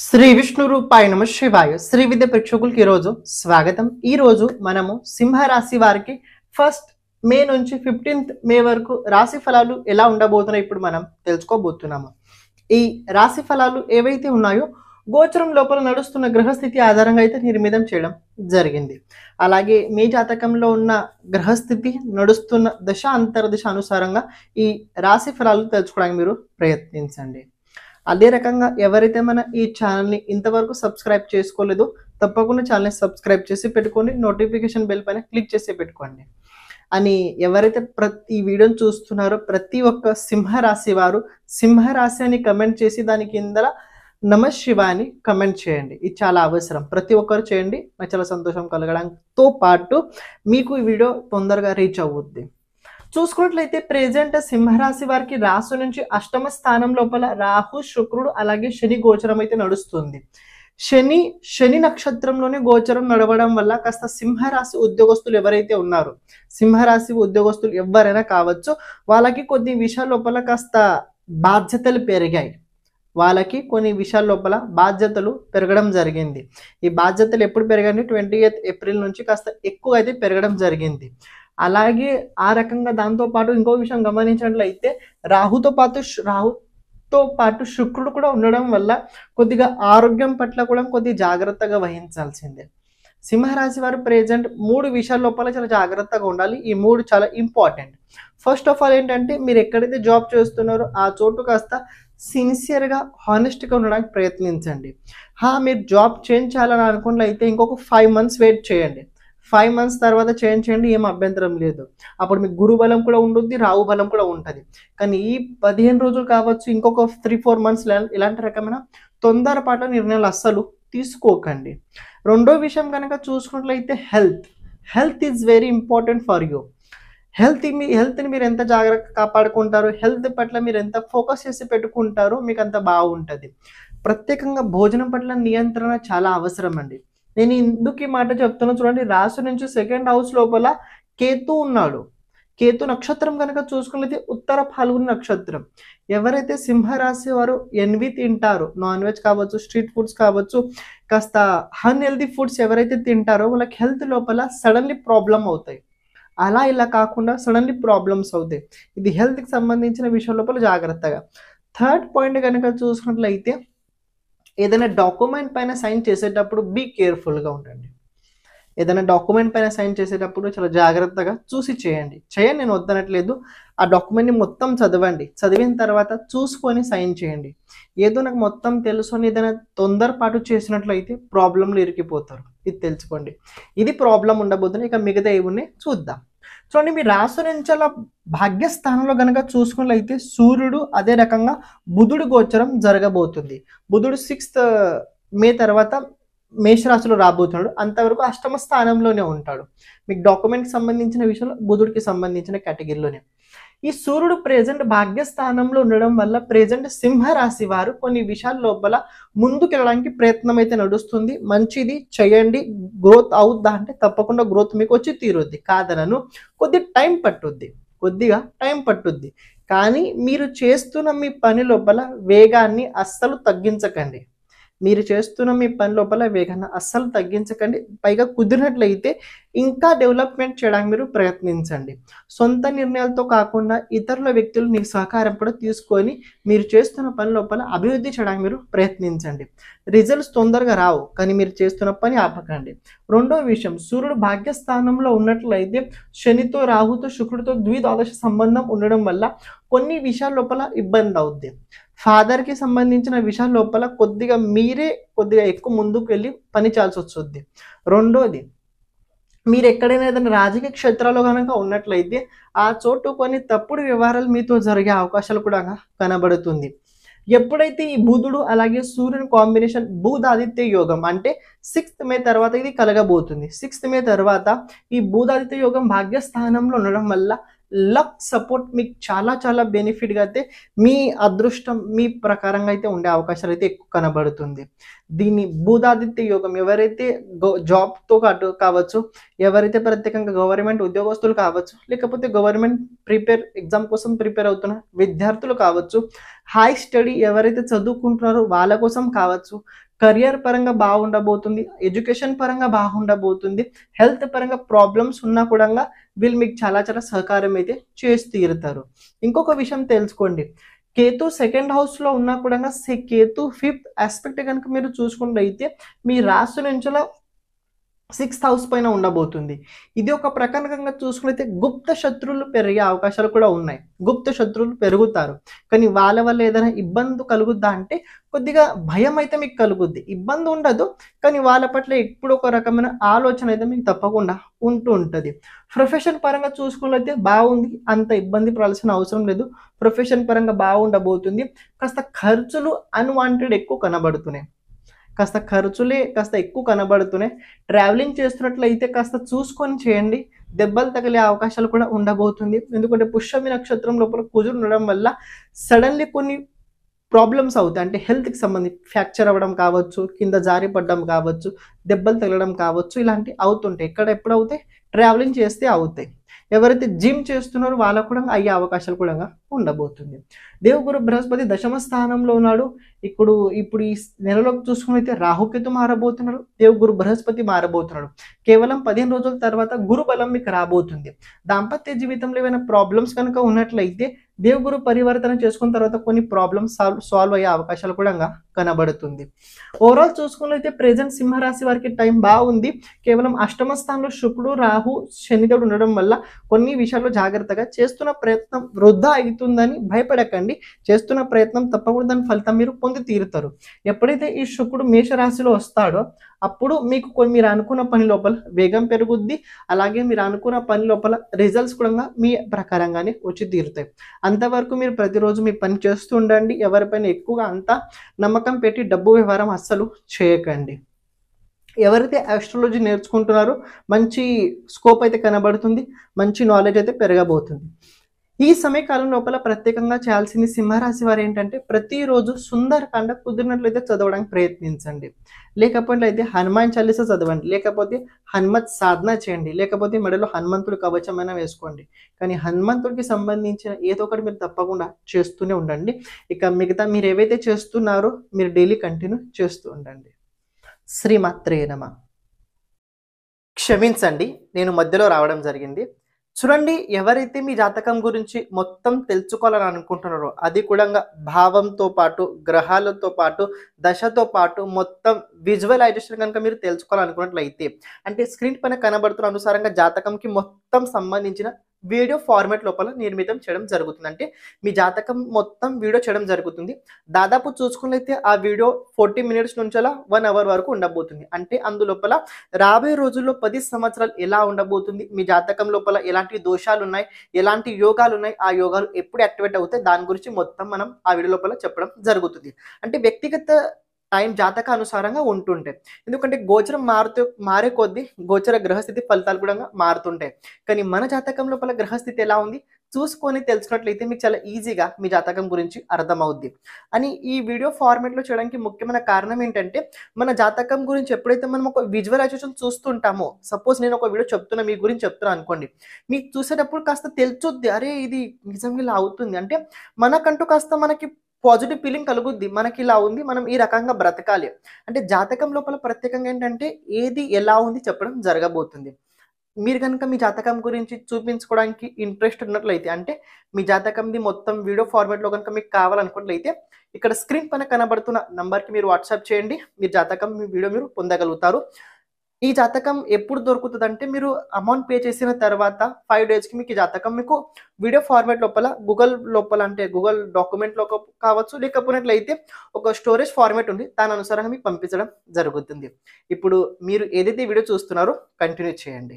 శ్రీ విష్ణు రూపాయ నమ శివాయ శ్రీ విద్య ప్రేక్షకులకి ఈరోజు స్వాగతం. ఈరోజు మనము సింహరాశి వారికి 1st మే నుంచి 15th మే వరకు రాశి ఫలాలు ఎలా ఉండబోతున్నాయి ఇప్పుడు మనం తెలుసుకోబోతున్నాము. ఈ రాశి ఫలాలు ఏవైతే ఉన్నాయో గోచరం లోపల నడుస్తున్న గ్రహస్థితి ఆధారంగా అయితే నిర్మితం చేయడం జరిగింది. అలాగే మీ జాతకంలో ఉన్న గ్రహస్థితి నడుస్తున్న దశ అంతర్దశ అనుసారంగా ఈ రాశి ఫలాలు తెలుసుకోవడానికి మీరు ప్రయత్నించండి. అదే రకంగా ఎవరైతే మన ఈ ఛానల్ని ఇంతవరకు సబ్స్క్రైబ్ చేసుకోలేదో తప్పకుండా ఛానల్ని సబ్స్క్రైబ్ చేసి పెట్టుకోండి, నోటిఫికేషన్ బెల్ పైన క్లిక్ చేసి పెట్టుకోండి. అని ఎవరైతే ప్రతి వీడియోని చూస్తున్నారో ప్రతి ఒక్క సింహరాశి వారు సింహరాశి అని కమెంట్ చేసి దాని కింద నమ శివ అని కమెంట్ చేయండి. ఇది చాలా అవసరం, ప్రతి ఒక్కరు చేయండి. నాకు చాలా సంతోషం కలగడంతో పాటు మీకు ఈ వీడియో తొందరగా రీచ్ అవుద్ది. చూసుకున్నట్లయితే ప్రెజెంట్ సింహరాశి వారికి రాశి నుంచి అష్టమ స్థానం లోపల రాహు శుక్రుడు అలాగే శని గోచరం అయితే నడుస్తుంది. శని నక్షత్రంలోనే గోచరం నడవడం వల్ల కాస్త సింహరాశి ఉద్యోగస్తులు ఎవరైతే ఉన్నారో సింహరాశి ఉద్యోగస్తులు ఎవరైనా కావచ్చు, వాళ్ళకి కొన్ని విషయాల లోపల కాస్త బాధ్యతలు పెరిగాయి. వాళ్ళకి కొన్ని విషయాల లోపల బాధ్యతలు పెరగడం జరిగింది. ఈ బాధ్యతలు ఎప్పుడు పెరగాయంటే 28 ఏప్రిల్ నుంచి కాస్త ఎక్కువ అయితే పెరగడం జరిగింది. అలాగే ఆ రకంగా దాంతోపాటు ఇంకో విషయం గమనించినట్లయితే రాహుతో పాటు శుక్రుడు కూడా ఉండడం వల్ల కొద్దిగా ఆరోగ్యం పట్ల కూడా కొద్దిగా జాగ్రత్తగా వహించాల్సిందే. సింహరాశి వారు ప్రెజెంట్ 3 విషయాల లోపల చాలా జాగ్రత్తగా ఉండాలి. ఈ 3 చాలా ఇంపార్టెంట్. ఫస్ట్ ఆఫ్ ఆల్ ఏంటంటే మీరు ఎక్కడైతే జాబ్ చేస్తున్నారో ఆ చోటు కాస్త సిన్సియర్గా హానెస్ట్గా ఉండడానికి ప్రయత్నించండి. మీరు జాబ్ చేంజ్ చేయాలని అనుకున్నట్లయితే ఇంకొక 5 months వెయిట్ చేయండి. 5 months తర్వాత చేంజ్ చేయండి, ఏం అభ్యంతరం లేదు. అప్పుడు మీకు గురు బలం కూడా ఉంటుంది, రాహు బలం కూడా ఉంటుంది. కానీ ఈ 15 రోజులు కావచ్చు, ఇంకొక 3-4 months ఇలాంటి రకమైన తొందరపాటు నిర్ణయాలు అస్సలు తీసుకోకండి. రెండో విషయం కనుక చూసుకున్నట్లయితే health is very important for you. హెల్త్ని మీరు ఎంత జాగ్రత్తగా కాపాడుకుంటారో, హెల్త్ పట్ల మీరు ఎంత ఫోకస్ చేసి పెట్టుకుంటారో మీకు అంత బాగుంటుంది. ప్రత్యేకంగా భోజనం పట్ల నియంత్రణ చాలా అవసరం అండి. నేను ఎందుకు ఈ మాట చెప్తున్నా చూడండి, రాశి నుంచి 2nd house లోపల కేతు ఉన్నాడు. కేతు నక్షత్రం కనుక చూసుకున్నట్లయితే ఉత్తర ఫాల్గుని నక్షత్రం. ఎవరైతే సింహరాశి వారు ఎన్వి తింటారో, నాన్ వెజ్ కావచ్చు, స్ట్రీట్ ఫుడ్స్ కావచ్చు, కాస్త అన్హెల్దీ ఫుడ్స్ ఎవరైతే తింటారో వాళ్ళకి హెల్త్ లోపల సడన్లీ ప్రాబ్లం అవుతాయి. అలా ఇలా కాకుండా సడన్లీ ప్రాబ్లమ్స్ అవుతాయి. ఇది హెల్త్కి సంబంధించిన విషయం లోపల జాగ్రత్తగా. థర్డ్ పాయింట్ కనుక చూసుకున్నట్లయితే ఏదైనా డాక్యుమెంట్ పైన సైన్ చేసేటప్పుడు బీ కేర్ఫుల్గా ఉండండి. ఏదైనా డాక్యుమెంట్ పైన సైన్ చేసేటప్పుడు చాలా జాగ్రత్తగా చూసి చేయండి. నేను వద్దనట్లేదు. ఆ డాక్యుమెంట్ని మొత్తం చదవండి. చదివిన తర్వాత చూసుకొని సైన్ చేయండి. ఏదో నాకు మొత్తం తెలుసు అని ఏదైనా తొందరపాటు చేసినట్లయితే ప్రాబ్లంలో ఇరికిపోతారు. ఇది తెలుసుకోండి. ఇది ప్రాబ్లం ఉండబోతుంది. ఇక మిగతా ఏమున్నాయి చూద్దాం. చూడండి, మీ రాశి నుంచి అలా భాగ్యస్థానంలో కనుక చూసుకున్నట్లయితే సూర్యుడు అదే రకంగా బుధుడు గోచరం జరగబోతుంది. బుధుడు 6th మే తర్వాత మేషరాశిలో రాబోతున్నాడు. అంతవరకు అష్టమ స్థానంలోనే ఉంటాడు. మీకు డాక్యుమెంట్కి సంబంధించిన విషయంలో బుధుడికి సంబంధించిన కేటగిరీలోనే. ఈ సూర్యుడు ప్రెజెంట్ భాగ్యస్థానంలో ఉండడం వల్ల ప్రెజెంట్ సింహరాశి వారు కొన్ని విషయాల లోపల ముందుకెళ్ళడానికి ప్రయత్నం అయితే నడుస్తుంది. మంచిది, చేయండి. గ్రోత్ అవుద్దా అంటే తప్పకుండా గ్రోత్ మీకు వచ్చి తీరుద్ది, కాదనను. కొద్దిగా టైం పట్టుద్ది. కానీ మీరు చేస్తున్న మీ పని లోపల వేగాన్ని అస్సలు తగ్గించకండి. పైగా కుదిరినట్లయితే ఇంకా డెవలప్మెంట్ చేయడానికి మీరు ప్రయత్నించండి. సొంత నిర్ణయాలతో కాకుండా ఇతరుల వ్యక్తులు మీ సహకారం కూడా తీసుకొని మీరు చేస్తున్న పని లోపల అభివృద్ధి చేయడానికి మీరు ప్రయత్నించండి. రిజల్ట్స్ తొందరగా రావు, కానీ మీరు చేస్తున్న పని ఆపకండి. రెండో విషయం, సూర్యుడు భాగ్యస్థానంలో ఉన్నట్లయితే శనితో, రాహుతో, శుక్రుడితో ద్విద్వాదశ సంబంధం ఉండడం వల్ల కొన్ని విషయాల లోపల ఇబ్బంది అవుద్ది. ఫాదర్కి సంబంధించిన విషయాల లోపల కొద్దిగా ఎక్కువ ముందుకు వెళ్ళి పని చేయాల్సి వస్తుంది. రెండోది, మీరు ఎక్కడైనా ఏదైనా రాజకీయ క్షేత్రాల్లో కనుక ఉన్నట్లయితే ఆ చోటు కొన్ని తప్పుడు వ్యవహారాలు మీతో జరిగే అవకాశాలు కూడా కనబడుతుంది. ఎప్పుడైతే ఈ బుధుడు అలాగే సూర్యుని కాంబినేషన్ బుధాదిత్య యోగం అంటే 6th మే తర్వాత ఇది కలగబోతుంది. 6th మే తర్వాత ఈ బుధాదిత్య యోగం భాగ్యస్థానంలో ఉండడం వల్ల లక్ సపోర్ట్ మీకు చాలా బెనిఫిట్గా అయితే మీ అదృష్టం మీ ప్రకారంగా అయితే ఉండే అవకాశాలు అయితే ఎక్కువ కనబడుతుంది. దీన్ని బుధాదిత్య యోగం ఎవరైతే జాబ్తో కావచ్చు, ఎవరైతే ప్రత్యేకంగా గవర్నమెంట్ ఉద్యోగస్తులు కావచ్చు, లేకపోతే గవర్నమెంట్ ఎగ్జామ్ కోసం ప్రిపేర్ అవుతున్న విద్యార్థులు కావచ్చు, హై స్టడీ ఎవరైతే చదువుకుంటున్నారో వాళ్ళ కోసం కావచ్చు, కెరియర్ పరంగా బాగుండబోతుంది, ఎడ్యుకేషన్ పరంగా బాగుండబోతుంది, హెల్త్ పరంగా ప్రాబ్లమ్స్ ఉన్నా కూడా వీళ్ళు మీకు చాలా చాలా సహకారం అయితే చేసి తీరుతారు. ఇంకొక విషయం తెలుసుకోండి, కేతు సెకండ్ హౌస్లో ఉన్నా కూడా కేతు ఫిఫ్త్ ఆస్పెక్ట్ కనుక మీరు చూసుకున్నట్లయితే మీ రాశి నుంచి సిక్స్త్ హౌస్ పైన ఉండబోతుంది. ఇది ఒక ప్రకారంగా చూసుకున్నైతే గుప్త శత్రువులు పెరిగే అవకాశాలు కూడా ఉన్నాయి. గుప్త శత్రువులు పెరుగుతారు, కానీ వాళ్ళ వల్ల ఏదైనా ఇబ్బంది కలుగుద్దా అంటే కొద్దిగా భయం అయితే మీకు కలుగుద్ది, ఇబ్బంది ఉండదు, కానీ వాళ్ళ పట్ల ఎప్పుడు ఒక రకమైన ఆలోచన అయితే మీకు తప్పకుండా ఉంటూ ఉంటుంది. ప్రొఫెషన్ పరంగా చూసుకున్నట్లయితే బాగుంది, అంత ఇబ్బంది పడాల్సిన అవసరం లేదు. ప్రొఫెషన్ పరంగా బాగుండబోతుంది. కాస్త ఖర్చులు అన్వాంటెడ్ ఎక్కువ కనబడుతున్నాయి, కాస్త ఎక్కువ కనబడుతున్నాయి. ట్రావెలింగ్ చేస్తున్నట్లయితే కాస్త చూసుకొని చేయండి, దెబ్బలు తగిలే అవకాశాలు కూడా ఉండబోతుంది. ఎందుకంటే పుష్యమి నక్షత్రం లోపల కుజుడు ఉండడం వల్ల సడన్లీ కొన్ని ప్రాబ్లమ్స్ అవుతాయి. అంటే హెల్త్కి సంబంధించి ఫ్రాక్చర్ అవ్వడం కావచ్చు, కింద జారి పడడం కావచ్చు, దెబ్బలు తగలడం కావచ్చు, ఇలాంటివి అవుతుంటాయి. ఎప్పుడు అవుతాయి? ట్రావెలింగ్ చేస్తే అవుతాయి. ఎవరైతే జిమ్ చేస్తున్నారో వాళ్ళకు కూడా అయ్యే అవకాశాలు కూడా ఉండబోతుంది. దేవగురు బృహస్పతి దశమ స్థానంలో ఉన్నాడు. ఇప్పుడు ఈ నెలలోకి చూసుకున్నైతే రాహుకేతు మారబోతున్నాడు, దేవగురు బృహస్పతి మారబోతున్నాడు. కేవలం 15 రోజుల తర్వాత గురు బలం మీకు రాబోతుంది. దాంపత్య జీవితంలో ఏమైనా ప్రాబ్లమ్స్ కనుక ఉన్నట్లయితే దేవగురు పరివర్తన చేసుకున్న తర్వాత కొన్ని ప్రాబ్లమ్స్ సాల్వ్ అయ్యే అవకాశాలు కూడా కనబడుతుంది. ఓవరాల్ చూసుకున్నట్లయితే ప్రెజెంట్ సింహరాశి వారికి టైం బాగుంది. కేవలం అష్టమ స్థానంలో శుక్రుడు, రాహు, శనిదేవుడు ఉండడం వల్ల కొన్ని విషయాల్లో జాగ్రత్తగా చేస్తున్న ప్రయత్నం వృధా అవుతుందని భయపడకండి. చేస్తున్న ప్రయత్నం తప్పకుండా దాని ఫలితం మీరు పొంది తీరుతారు. ఎప్పుడైతే ఈ శుక్రుడు మేషరాశిలో వస్తాడో అప్పుడు మీకు మీరు అనుకున్న పని లోపల వేగం పెరుగుద్ది, అలాగే మీరు అనుకున్న పని లోపల రిజల్ట్స్ కూడా మీ ప్రకారంగానే వచ్చి తీరుతాయి. అంతవరకు మీరు ప్రతిరోజు మీ పని చేస్తూ ఉండండి. ఎవరిపైన ఎక్కువగా అంతా నమ్మకం పెట్టి డబ్బు వ్యవహారం అస్సలు చేయకండి. ఎవరైతే ఆస్ట్రాలజీ నేర్చుకుంటున్నారో మంచి స్కోప్ అయితే కనబడుతుంది, మంచి నాలెడ్జ్ అయితే పెరగబోతుంది. ఈ సమయకాలం లోపల ప్రత్యేకంగా చేయాల్సింది సింహరాశి వారు ఏంటంటే ప్రతిరోజు సుందరకాండ కుదిరినట్లయితే చదవడానికి ప్రయత్నించండి, లేకపోతే హనుమాన్ చాలీసా చదవండి, లేకపోతే హనుమత్ సాధన చేయండి, లేకపోతే మెడలో హనుమంతుడి కవచమైనా వేసుకోండి. కానీ హనుమంతుడికి సంబంధించిన ఏదో ఒకటి మీరు తప్పకుండా చేస్తూనే ఉండండి. ఇక మిగతా మీరు ఏవైతే చేస్తున్నారో మీరు డైలీ కంటిన్యూ చేస్తూ ఉండండి. శ్రీమాత్రే నమః. క్షమించండి, నేను మధ్యలో రావడం జరిగింది. చూడండి, ఎవరైతే మీ జాతకం గురించి మొత్తం తెలుసుకోవాలని అనుకుంటున్నారో అది కూడా భావంతో పాటు, గ్రహాలతో పాటు, దశతో పాటు మొత్తం విజువలైజేషన్ కనుక మీరు తెలుసుకోవాలనుకున్నట్లయితే అంటే స్క్రీన్ పైన కనబడుతున్న అనుసారంగా జాతకంకి మొత్తం సంబంధించిన వీడియో ఫార్మాట్ లోపల నిర్మితం చేయడం జరుగుతుంది. అంటే మీ జాతకం మొత్తం వీడియో చేయడం జరుగుతుంది. దాదాపు చూసుకున్నట్లయితే ఆ వీడియో 40 మినిట్స్ నుంచి 1 అవర్ వరకు ఉండబోతుంది. అంటే అందులోపల రాబోయే రోజుల్లో 10 సంవత్సరాలు ఎలా ఉండబోతుంది, మీ జాతకం లోపల ఎలాంటి దోషాలు ఉన్నాయి, ఎలాంటి యోగాలు ఉన్నాయి, ఆ యోగాలు ఎప్పుడు యాక్టివేట్ అవుతాయి, దాని గురించి మొత్తం మనం ఆ వీడియో లోపల చెప్పడం జరుగుతుంది. అంటే వ్యక్తిగత టైం జాతక అనుసారంగా ఉంటుంటాయి. ఎందుకంటే గోచరం మారే కొద్దీ గోచర గ్రహస్థితి ఫలితాలు కూడా మారుతుంటాయి. కానీ మన జాతకం లోపల గ్రహస్థితి ఎలా ఉంది చూసుకొని తెలుసుకున్నట్లయితే మీకు చాలా ఈజీగా మీ జాతకం గురించి అర్థమవుద్ది. అని ఈ వీడియో ఫార్మాట్లో చేయడానికి ముఖ్యమైన కారణం ఏంటంటే మన జాతకం గురించి ఎప్పుడైతే మనం ఒక విజువలైజేషన్ చూస్తుంటామో, సపోజ్ నేను ఒక వీడియో చెప్తున్నా, మీ గురించి చెప్తున్నా అనుకోండి, మీకు చూసేటప్పుడు కాస్త తెలుసుద్ది, అరే ఇది నిజంగా ఇలా అవుతుంది అంటే మనకంటూ కాస్త మనకి పాజిటివ్ ఫీలింగ్ కలుగుద్ది, మనకి ఇలా ఉంది, మనం ఈ రకంగా బ్రతకాలి అంటే. జాతకం లోపల ప్రత్యేకంగా ఏంటంటే ఏది ఎలా ఉంది చెప్పడం జరగబోతుంది. మీరు కనుక మీ జాతకం గురించి చూపించుకోవడానికి ఇంట్రెస్ట్ ఉన్నట్లయితే అంటే మీ జాతకంది మొత్తం వీడియో ఫార్మాట్లో కనుక మీకు కావాలనుకున్నట్లయితే ఇక్కడ స్క్రీన్ పైన కనబడుతున్న నంబర్కి మీరు వాట్సాప్ చేయండి, మీ జాతకం మీ వీడియో మీరు పొందగలుగుతారు. ఈ జాతకం ఎప్పుడు దొరుకుతుంది అంటే మీరు అమౌంట్ పే చేసిన తర్వాత 5 డేస్కి మీకు ఈ జాతకం మీకు వీడియో ఫార్మాట్ లోపల గూగుల్ లోపల అంటే గూగుల్ డాక్యుమెంట్లో కావచ్చు, లేకపోయినట్లయితే ఒక స్టోరేజ్ ఫార్మాట్ ఉంది, దాని అనుసారంగా మీకు పంపించడం జరుగుతుంది. ఇప్పుడు మీరు ఏదైతే వీడియో చూస్తున్నారో కంటిన్యూ చేయండి.